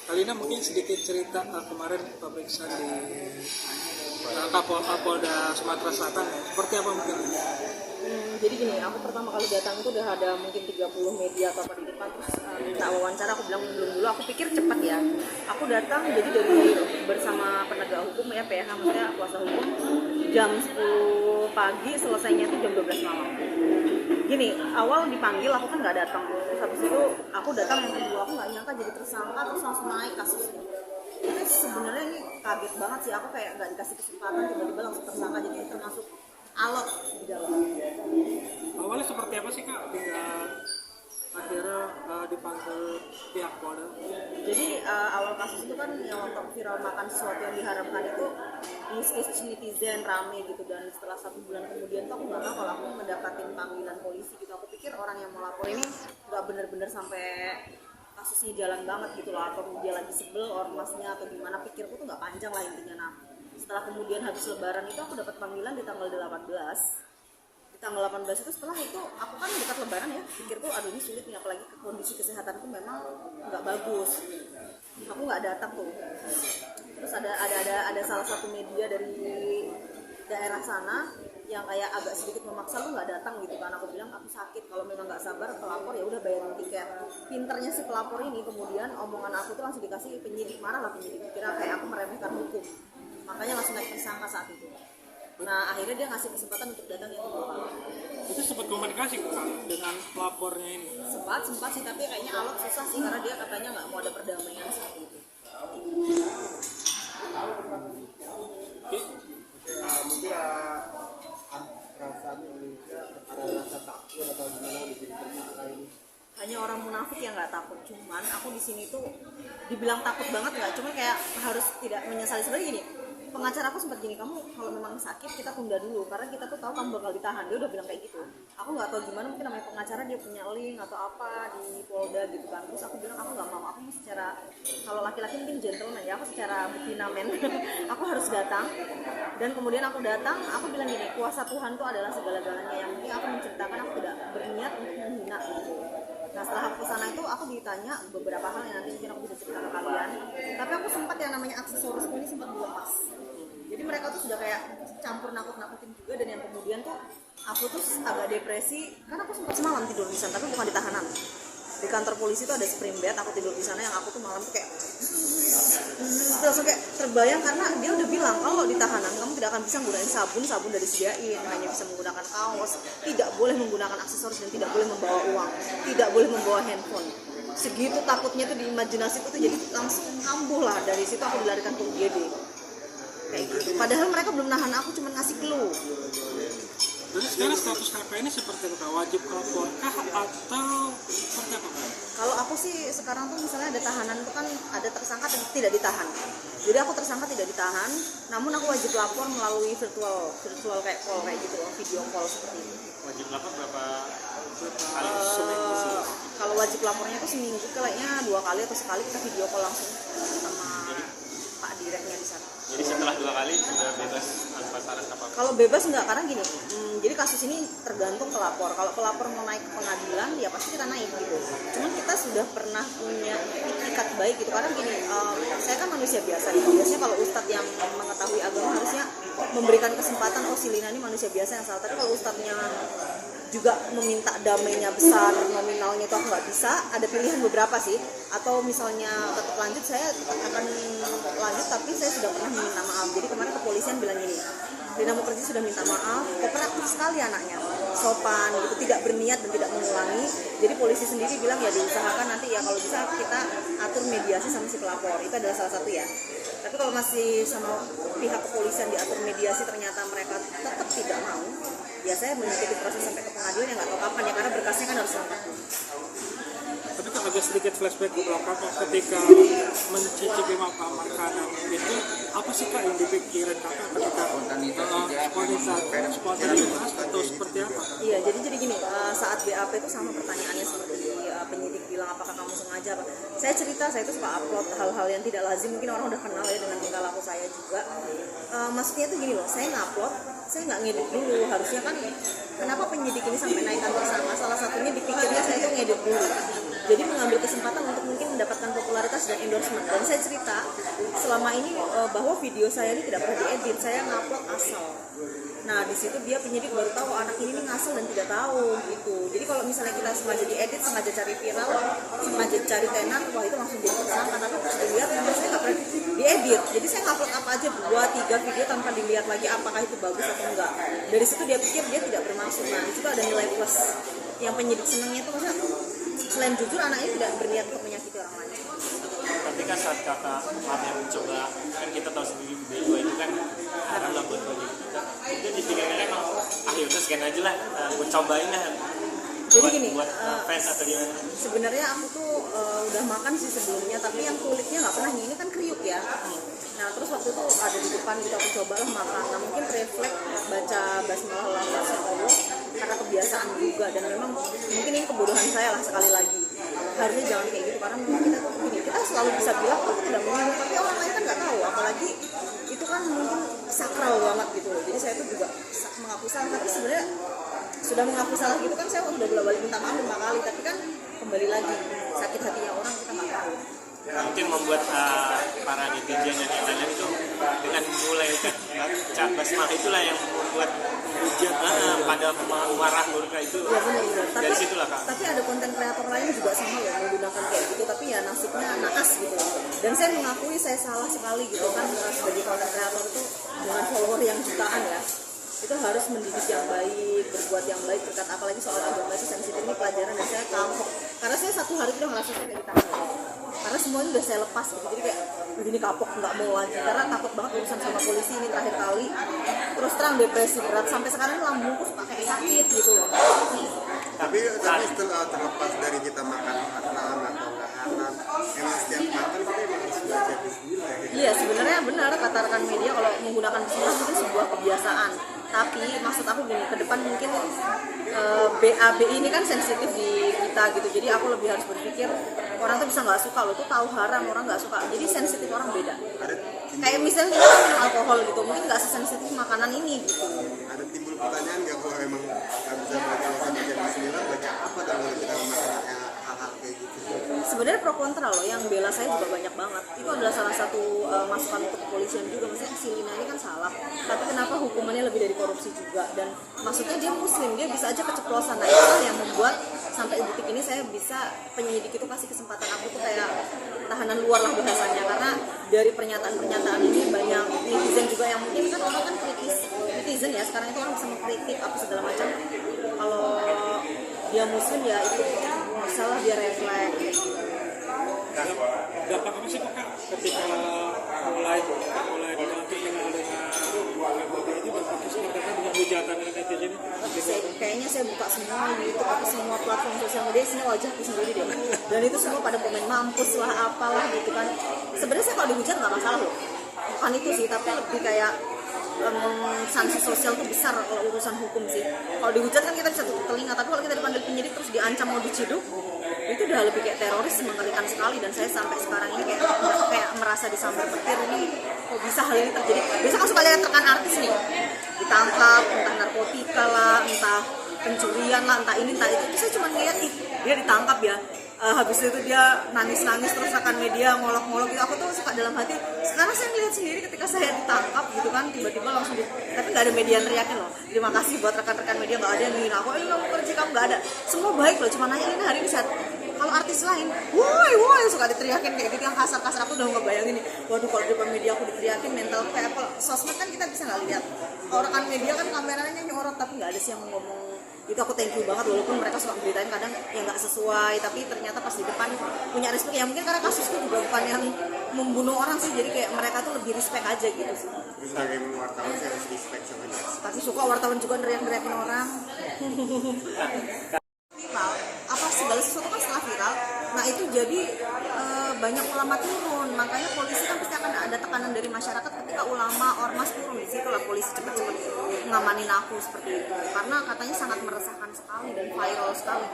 Kalina mungkin sedikit cerita kemarin pemeriksaan di Kapolda Sumatera Selatan ya. Seperti apa mungkin? Jadi gini, aku pertama kali datang itu udah ada mungkin 30 media atau apa di depan, terus minta wawancara. Aku bilang belum dulu, aku pikir cepat ya. Aku datang jadi dari bersama penegak hukum ya, PH maksudnya kuasa hukum, jam 10 pagi, selesainya itu jam 12 malam. Gini, awal dipanggil aku kan nggak datang, terus habis itu aku datang yang kedua, aku nggak nyangka jadi tersangka terus langsung naik kasusnya. Ini sebenarnya ini kaget banget sih, aku kayak nggak dikasih kesempatan, tiba-tiba langsung tersangka, jadi termasuk alot di dalam. Awalnya seperti apa sih Kak? Hingga akhirnya dipanggil pihak Polda. Jadi awal kasus itu kan yang waktu viral makan sesuatu yang diharapkan itu di netizen rame gitu, dan setelah 1 bulan kemudian tuh aku nggak tahu kalau aku mendapatkan panggilan polisi gitu. Aku pikir orang yang mau lapor ini nggak bener-bener sampai kasusnya jalan banget gitu loh, atau dia lagi sebel ormasnya atau gimana, pikirku tuh nggak panjang lah intinya. Nah setelah kemudian habis lebaran itu aku dapat panggilan di tanggal 18. Di tanggal 18 itu, setelah itu aku kan dekat lebaran ya, pikirku aduh ini sulit nih, apalagi kondisi kesehatanku memang nggak bagus, aku nggak datang tuh. Terus ada salah satu media dari daerah sana yang kayak agak sedikit memaksa, lu nggak datang gitu kan. Aku bilang aku sakit, kalau memang nggak sabar pelapor ya udah bayarin tiket. Pinternya si pelapor ini, kemudian omongan aku tuh langsung dikasih penyidik, marah lah penyidik, kira kayak aku meremehkan hukum, makanya langsung naik tersangka saat itu. Nah akhirnya dia ngasih kesempatan untuk datang yang kedua kali. Itu sempat komunikasi Kak dengan pelapornya ini? Sempat sih, tapi kayaknya alot susah sih, karena dia katanya nggak mau ada perdamaian seperti itu. Mungkin perasaan Indonesia ada rasa takut atau gimana jadi tersangka ini? Hanya orang munafik yang nggak takut. Cuman aku di sini tuh dibilang takut banget nggak, cuma kayak harus tidak menyesali. Sebenarnya gini, pengacara aku sempat gini, kamu kalau memang sakit kita tunda dulu karena kita tuh tahu kamu bakal ditahan. Dia udah bilang kayak gitu. Aku nggak tahu gimana, mungkin namanya pengacara dia punya link atau apa di Polda gitu kan. Terus aku bilang aku nggak mau, aku secara, kalau laki-laki mungkin gentleman ya, aku secara betina men aku harus datang. Dan kemudian aku datang, aku bilang gini, kuasa Tuhan tuh adalah segala-galanya, yang penting aku menceritakan, aku tidak berniat untuk menghina gitu. Nah setelah aku kesana itu aku ditanya beberapa hal yang nanti mungkin aku bisa cerita ke kalian. Tapi aku sempat yang namanya aksesoris ini sempat dilepas. Jadi mereka tuh sudah kayak campur nakut-nakutin juga, dan yang kemudian tuh aku tuh agak depresi karena aku sempat semalam tidur di sana, tapi bukan di tahanan. Di kantor polisi tuh ada spring bed, aku tidur di sana, yang aku tuh malam tuh kayak langsung kayak terbayang, karena dia udah bilang kalau di tahanan kamu tidak akan bisa menggunakan sabun dari sediain, hanya bisa menggunakan kaos, tidak boleh menggunakan aksesoris, dan tidak boleh membawa uang, tidak boleh membawa handphone. Segitu takutnya tuh di imajinasi tuh, jadi langsung kambuh lah. Dari situ aku dilarikan ke UGD kayak gitu. Padahal mereka belum nahan aku, cuma ngasih clue. Jadi sekarang status KP ini seperti apa? Wajib lapor kah atau seperti apa? Kalau aku sih sekarang tuh misalnya ada tahanan tuh kan ada tersangka tidak ditahan. Jadi aku tersangka tidak ditahan, namun aku wajib lapor melalui virtual kayak call kayak gitu loh, video call seperti ini. Wajib lapor berapa kali seminggu? Kalau wajib lapornya tuh seminggu kayaknya 2 kali atau sekali kita video call langsung sama Pak Direknya di sana. Jadi setelah 2 kali sudah bebas tanpa syarat apa? Kalau bebas enggak, karena gini, jadi kasus ini tergantung pelapor. Kalau pelapor mau naik ke pengadilan, ya pasti kita naik gitu. Cuman kita sudah pernah punya itikat baik gitu, karena gini, saya kan manusia biasa. Biasanya kalau ustadz yang mengetahui agama harusnya memberikan kesempatan, oh si Lina ini manusia biasa yang salah. Tapi kalau ustadznya juga meminta damainya besar, nominalnya itu aku nggak bisa, ada pilihan beberapa sih. Atau misalnya tetap lanjut, saya tetap akan lanjut, tapi saya sudah pernah minta maaf. Jadi kemarin kepolisian bilang gini, Lina Mukerji sudah minta maaf, kooperatif sekali anaknya, sopan gitu, tidak berniat dan tidak mengulangi. Jadi polisi sendiri bilang ya diusahakan nanti ya kalau bisa kita atur mediasi sama si pelapor, itu adalah salah satu ya. Tapi kalau masih sama pihak kepolisian diatur mediasi ternyata mereka tetap tidak mau, ya saya mengikuti proses sampai ke pengadilan, yang nggak tahu kapan ya, karena berkasnya kan harus lengkap. Tapi kan agak sedikit flashback ke belakang ketika mencicipi makanan itu, apa sih Kak yang dipikirin Kakak ketika spontanitas atau seperti apa? Iya, jadi gini, saat BAP itu sama pertanyaannya seperti penyidik bilang apakah kamu sengaja apa. Saya cerita, saya itu suka upload hal-hal yang tidak lazim, mungkin orang udah kenal ya dengan tingkah laku saya juga. Maksudnya itu gini loh, saya ngupload, saya nggak ngedit dulu. Harusnya kan, kenapa penyidik ini sampai naikkan tersangka? Salah satunya dipikirnya saya itu ngedit dulu. jadi mengambil kesempatan untuk mungkin mendapatkan popularitas dan endorsement. Dan saya cerita selama ini bahwa video saya ini tidak pernah diedit, saya ngupload asal. Nah di situ dia penyidik baru tahu anak ini ngasal dan tidak tahu gitu. Jadi kalau misalnya kita sengaja diedit, sengaja cari viral, sengaja cari tenar, wah itu langsung jadi tersangka. Tapi pas dilihat saya nggak pernah diedit. Jadi saya ngupload apa aja 2-3 video tanpa dilihat lagi apakah itu bagus atau enggak. Dari situ dia pikir dia tidak bermaksud. Nah di situ ada nilai plus. Yang penyidik senangnya itu maksudnya selain jujur anaknya tidak berniat untuk menyakiti orang lain. Tapi kan saat kakak yang mencoba, kan kita tahu sendiri video itu kan haram lah buat bagi kita. Itu dipikirkan emang, yaudah scan aja lah, gue cobain lah. Jadi gini, buat fans atau gimana? sebenarnya aku tuh udah makan sih sebelumnya, tapi yang kulitnya nggak pernah ini kan kriuk ya. Nah terus waktu itu ada di depan gitu aku coba lah makan. Nah mungkin refleks baca basmalah Allah karena kebiasaan juga, dan memang mungkin ini kebodohan saya lah sekali lagi. Harusnya jangan kayak gitu karena memang kita tuh begini, kita selalu bisa bilang aku tidak minum, tapi orang lain kan nggak tahu, apalagi itu kan mungkin sakral banget gitu. Jadi saya tuh juga mengaku salah, tapi sebenarnya sudah mengaku salah gitu kan saya udah bolak-balik minta maaf 5 kali, tapi kan kembali lagi sakit hatinya orang kita nggak tahu. Mungkin membuat para netizen dan yang lain itu dengan mulai baca basmalah itulah yang membuat hujat pada marah mereka itu. Ya benar-benar. Dari situlah kak. Tapi ada konten kreator lain juga sama loh menggunakan kayak gitu, tapi ya nasibnya naas gitu. Dan saya mengakui saya salah sekali gitu kan, sebagai konten kreator itu dengan follower yang jutaan ya. Itu harus mendidik yang baik, berbuat yang baik, berkat apalagi soal agama itu sensitif, ini pelajaran dan saya kapok. Karena saya satu hari itu udah ngerasa saya kayak ditahan. Karena semuanya udah saya lepas gitu, jadi kayak begini kapok, nggak mau lagi. Karena takut banget urusan sama polisi ini terakhir kali. Terus terang depresi berat, sampai sekarang lambungku suka kayak sakit gitu loh. Tapi setelah terlepas dari kita makan haram atau nggak halal, emang setiap makan kita emang harus baca bismillah gitu. Iya sebenarnya benar kata rekan media, kalau menggunakan bismillah mungkin sebuah kebiasaan. Tapi maksud aku gini, ke depan mungkin BAB ini kan sensitif di kita gitu. Jadi aku lebih harus berpikir orang tuh bisa nggak suka loh, tuh tahu haram orang nggak suka. Jadi sensitif orang beda. Kayak misalnya kita minum alkohol gitu, mungkin nggak sesensitif makanan ini gitu. Ada timbul pertanyaan nggak kalau emang nggak bisa baca bismillah, baca apa dong kalau kita makan hal-hal kayak gitu? Sebenarnya pro kontra loh, yang bela saya juga banyak banget. Itu adalah salah satu masukan untuk kepolisian juga. Maksudnya si Lina ini kan salah, tapi kenapa hukumannya lebih dari korupsi juga? Dan maksudnya dia muslim, dia bisa aja keceplosan. Nah itulah yang membuat sampai detik ini saya bisa, penyidik itu kasih kesempatan aku tuh kayak tahanan luar lah bahasanya. Karena dari pernyataan-pernyataan ini banyak netizen juga yang mungkin kan orang kan kritis, netizen ya sekarang itu orang bisa mengkritik apa segala macam. Kalau dia muslim ya itu salah, dia refleks. Dampak apa sih kak ketika mulai dilantik dengan KBB ini berfokus karena dengan hujatan dari netizen ini? Kayaknya saya buka semua YouTube atau semua platform sosial media, sini wajahku sendiri deh. Dan itu semua pada komen mampus lah apalah gitu kan. Sebenarnya saya kalau dihujat nggak masalah loh, bukan itu sih, tapi lebih kayak sanksi sosial tuh besar kalau urusan hukum sih. Kalau dihujat kan kita bisa tutup telinga, tapi kalau kita dipanggil penyidik terus diancam mau diciduk, itu udah lebih kayak teroris, mengerikan sekali. Dan saya sampai sekarang ini kayak merasa disambar petir, ini kok bisa hal ini terjadi. Biasa kan suka lihat rekan artis nih ditangkap, entah narkotika lah, entah pencurian lah, entah ini entah itu. Saya cuma ngeliat dia ditangkap ya, habis itu dia nangis-nangis terus rekan media ngolok-ngolok gitu. Aku tuh suka dalam hati, sekarang saya ngeliat sendiri ketika saya ditangkap gitu kan, tiba-tiba langsung tapi nggak ada media yang teriakin loh, terima kasih buat rekan-rekan media, nggak ada yang ngin aku, kamu kerja kamu, nggak ada, semua baik loh, cuma nanya ini hari ini saat. Kalau artis lain, woi suka diteriakin kayak gitu yang kasar-kasar, aku udah nggak bayangin nih, waduh kalau di depan media aku diteriakin mental kayak apa. Sosmed kan kita bisa nggak lihat, kalau rekan media kan kameranya nyorot tapi nggak ada sih yang ngomong. Itu aku thank you banget, walaupun mereka suka beritain kadang yang nggak sesuai, tapi ternyata pas di depan punya respect. Ya mungkin karena kasusku juga bukan yang membunuh orang sih, jadi kayak mereka tuh lebih respect aja gitu sih. Sebagai wartawan saya harus respect sama dia. Tapi suka wartawan juga neriak-neriakin orang. Viral, apa segala sesuatu kan setelah viral, nah itu jadi banyak ulama turun, makanya polisi kan pasti akan ada tekanan dari masyarakat ketika ulama ormas turun. Di situ lah polisi cepet-cepet ngamanin aku seperti itu, karena katanya sangat meresahkan sekali dan viral sekali.